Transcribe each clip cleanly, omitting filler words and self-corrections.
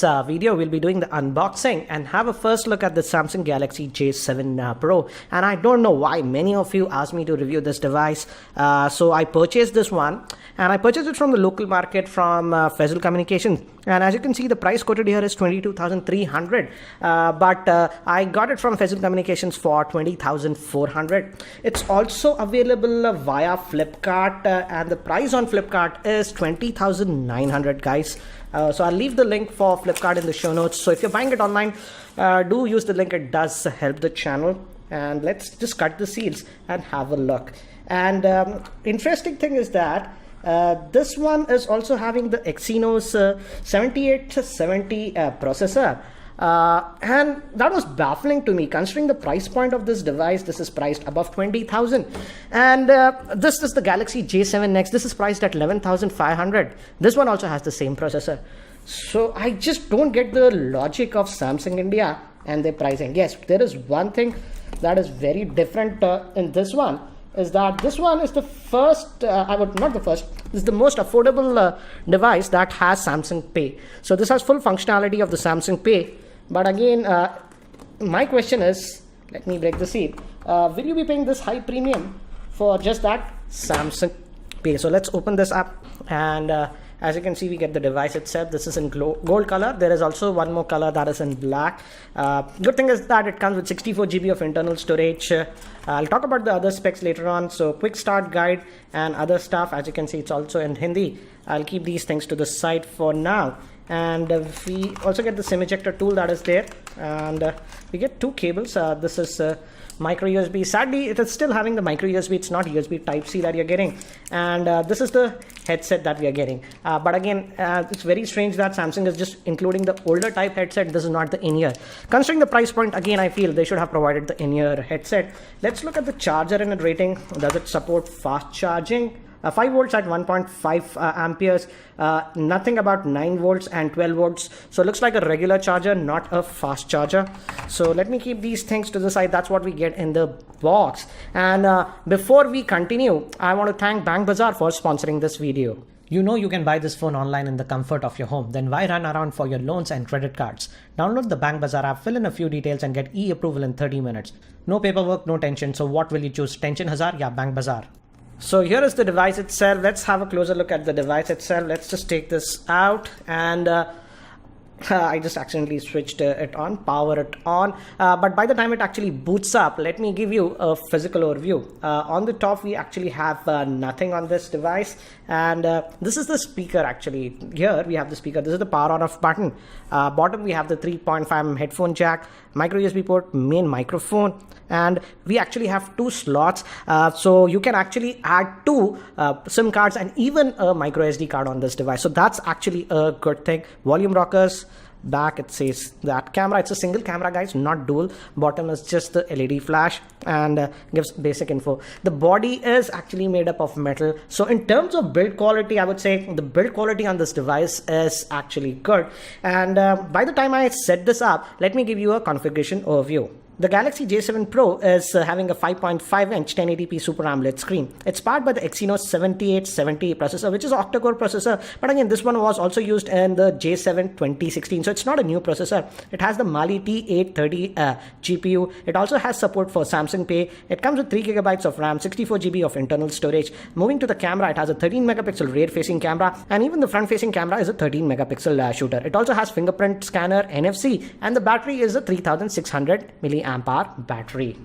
Video we'll be doing the unboxing and have a first look at the Samsung Galaxy J7 Pro. And I don't know why many of you asked me to review this device, so I purchased this one, and I purchased it from the local market from Faisal Communications. And as you can see, the price quoted here is 22,300, but I got it from Faisal Communications for 20,400. It's also available via Flipkart, and the price on Flipkart is 20,900, guys. So I'll leave the link for Flipkart in the show notes. So if you're buying it online, do use the link. It does help the channel. And let's just cut the seals and have a look. And interesting thing is that this one is also having the Exynos 7870 processor. And that was baffling to me, considering the price point of this device. This is priced above 20,000, and this is the Galaxy J7 Next. This is priced at 11,500. This one also has the same processor. So I just don't get the logic of Samsung India and their pricing. Yes, there is one thing that is very different in this one, is that this one is the first, not the first, this is the most affordable device that has Samsung Pay. So this has full functionality of the Samsung Pay. But again, my question is, let me break the seal. Will you be paying this high premium for just that Samsung Pay? So let's open this up, and as you can see, we get the device itself. This is in gold color. There is also one more color that is in black. Good thing is that it comes with 64 GB of internal storage. I'll talk about the other specs later on. So quick start guide and other stuff. As you can see, it's also in Hindi. I'll keep these things to the side for now. And we also get the SIM ejector tool that is there, and we get two cables. This is micro USB. Sadly, it is still having the micro USB. It's not USB type C that you're getting. And this is the headset that we are getting. But again, it's very strange that Samsung is just including the older type headset. This is not the in-ear. Considering the price point, again, I feel they should have provided the in-ear headset. Let's look at the charger and rating. Does it support fast charging? 5 volts at 1.5 amperes, nothing about 9 volts and 12 volts. So it looks like a regular charger, not a fast charger. So let me keep these things to the side. That's what we get in the box. And before we continue, I want to thank Bank Bazaar for sponsoring this video. You know you can buy this phone online in the comfort of your home. Then why run around for your loans and credit cards? Download the Bank Bazaar app, fill in a few details and get e-approval in 30 minutes. No paperwork, no tension. So what will you choose? Tension Hazar? Yeah, Bank Bazaar. So here is the device itself. Let's have a closer look at the device itself. Let's just take this out, and I just accidentally switched it on, power it on. But by the time it actually boots up, let me give you a physical overview. On the top, we actually have nothing on this device. And this is the speaker actually. Here we have the speaker. This is the power on off button. Bottom we have the 3.5mm headphone jack, micro USB port, main microphone. And we actually have two slots, so you can actually add two SIM cards and even a micro SD card on this device. So that's actually a good thing. Volume rockers. Back it says that camera, it's a single camera, guys, not dual. Bottom is just the LED flash, and gives basic info. The body is actually made up of metal. So in terms of build quality, I would say the build quality on this device is actually good. And by the time I set this up, let me give you a configuration overview. The Galaxy J7 Pro is having a 5.5-inch 1080p Super AMOLED screen. It's powered by the Exynos 7870 processor, which is an Octa Core processor. But again, this one was also used in the J7 2016, so it's not a new processor. It has the Mali T830 GPU. It also has support for Samsung Pay. It comes with 3 GB of RAM, 64 GB of internal storage. Moving to the camera, it has a 13-megapixel rear-facing camera, and even the front-facing camera is a 13-megapixel shooter. It also has fingerprint scanner, NFC, and the battery is a 3600 milliamp hour battery.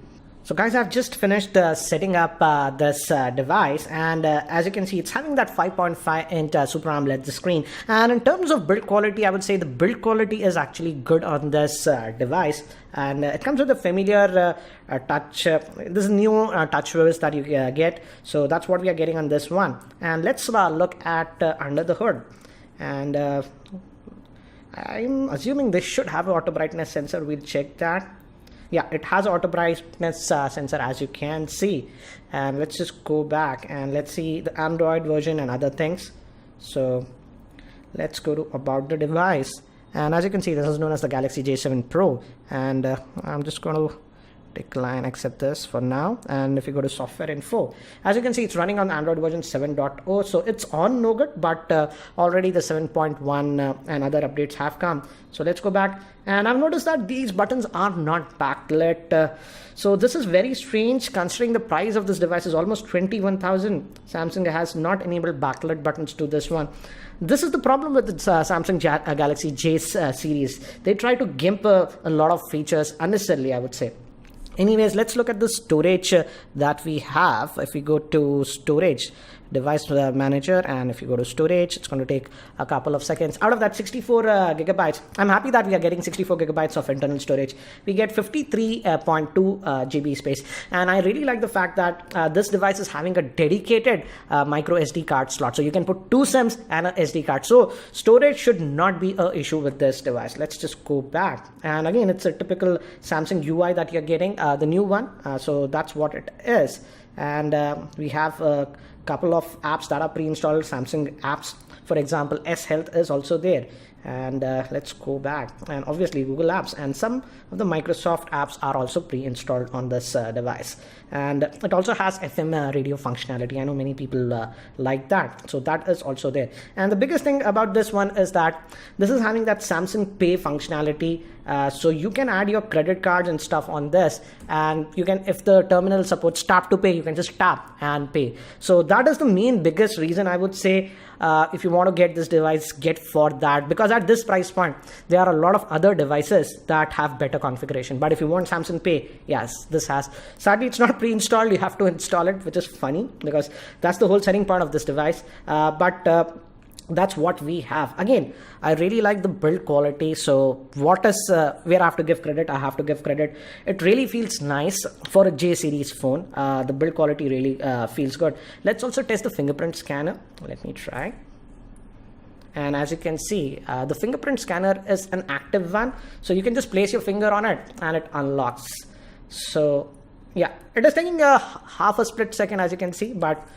So guys, I've just finished setting up this device, and as you can see, it's having that 5.5-inch Super AMOLED screen. And in terms of build quality, I would say the build quality is actually good on this device. And it comes with a familiar touch, this new touch surface that you get. So that's what we are getting on this one. And let's look at under the hood. And I'm assuming this should have an auto brightness sensor. We'll check that. Yeah, it has auto brightness sensor, as you can see. And let's just go back and let's see the Android version and other things. So let's go to about the device. And as you can see, this is known as the Galaxy J7 Pro. And I'm just going to decline, accept this for now. And if you go to software info, as you can see, it's running on Android version 7.0, so it's on no good, but already the 7.1 and other updates have come. So let's go back, and I've noticed that these buttons are not backlit. So this is very strange considering the price of this device is almost 21,000. Samsung has not enabled backlit buttons to this one. This is the problem with the Samsung Galaxy J series. They try to gimp a lot of features unnecessarily, I would say. Anyways, let's look at the storage that we have. If we go to storage, device manager, and if you go to storage, it's going to take a couple of seconds. Out of that 64 gigabytes, I'm happy that we are getting 64 gigabytes of internal storage. We get 53.2 GB space, and I really like the fact that this device is having a dedicated micro SD card slot, so you can put 2 SIMs and a SD card. So storage should not be an issue with this device. Let's just go back, and again, it's a typical Samsung UI that you're getting, the new one. So that's what it is, and we have a couple of apps that are pre-installed Samsung apps. For example, S Health is also there, and let's go back, and obviously Google Apps and some of the Microsoft apps are also pre-installed on this device. And it also has FM radio functionality. I know many people like that, so that is also there. And the biggest thing about this one is that this is having that Samsung Pay functionality, so you can add your credit cards and stuff on this, and you can, if the terminal supports tap to pay, you can just tap and pay. So that is the main biggest reason I would say, if you want to get this device, get for that, because at this price point there are a lot of other devices that have better configuration. But if you want Samsung Pay, yes, this has. Sadly, it's not pre-installed, you have to install it, which is funny because that's the whole setting part of this device. But that's what we have. Again, I really like the build quality. So what is where I have to give credit, I have to give credit. It really feels nice for a J series phone. The build quality really feels good. Let's also test the fingerprint scanner. Let me try. And as you can see, the fingerprint scanner is an active one, so you can just place your finger on it and it unlocks. So yeah, it is taking a half a split second, as you can see, but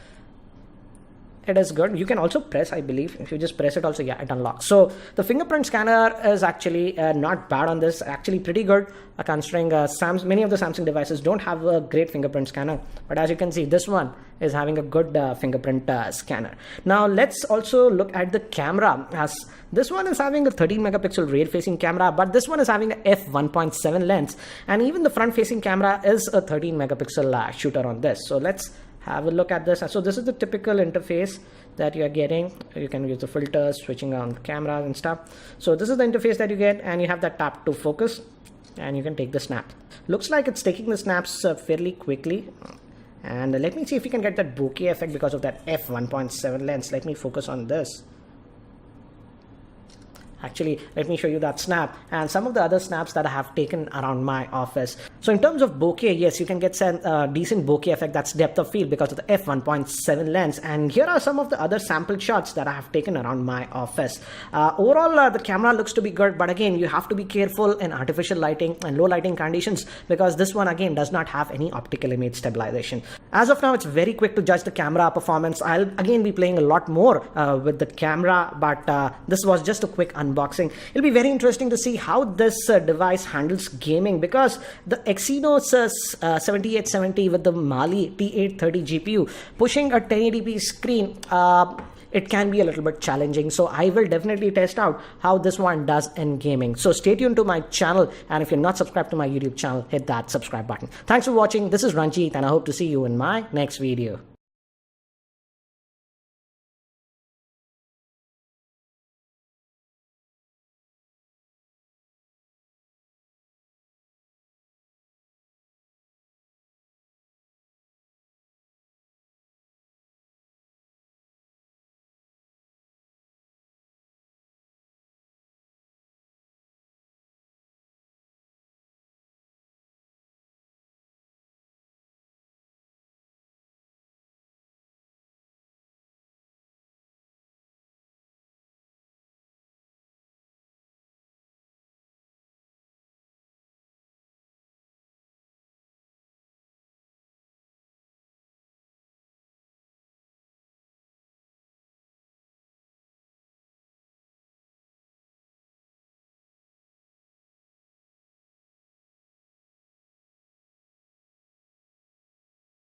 it is good. You can also press, I believe, if you just press it also, yeah, it unlocks. So the fingerprint scanner is actually not bad on this, actually pretty good, considering many of the Samsung devices don't have a great fingerprint scanner, but as you can see, this one is having a good fingerprint scanner. Now let's also look at the camera, as this one is having a 13 megapixel rear facing camera, but this one is having a f1.7 lens, and even the front facing camera is a 13 megapixel shooter on this. So let's have a look at this. So this is the typical interface that you are getting. You can use the filters, switching on cameras and stuff. So this is the interface that you get, and you have that tap to focus, and you can take the snap. Looks like it's taking the snaps fairly quickly. And let me see if we can get that bokeh effect because of that f1.7 lens. Let me focus on this. Actually, let me show you that snap and some of the other snaps that I have taken around my office. So in terms of bokeh, yes, you can get some decent bokeh effect, that's depth of field, because of the f1.7 lens. And here are some of the other sample shots that I have taken around my office. Overall, the camera looks to be good, but again, you have to be careful in artificial lighting and low lighting conditions, because this one again does not have any optical image stabilization. As of now, it's very quick to judge the camera performance. I'll again be playing a lot more with the camera, but this was just a quick unboxing. It'll be very interesting to see how this device handles gaming, because the Exynos 7870 with the Mali T830 GPU pushing a 1080p screen, it can be a little bit challenging. So I will definitely test out how this one does in gaming. So stay tuned to my channel, and if you're not subscribed to my YouTube channel, hit that subscribe button. Thanks for watching. This is Ranjit, and I hope to see you in my next video.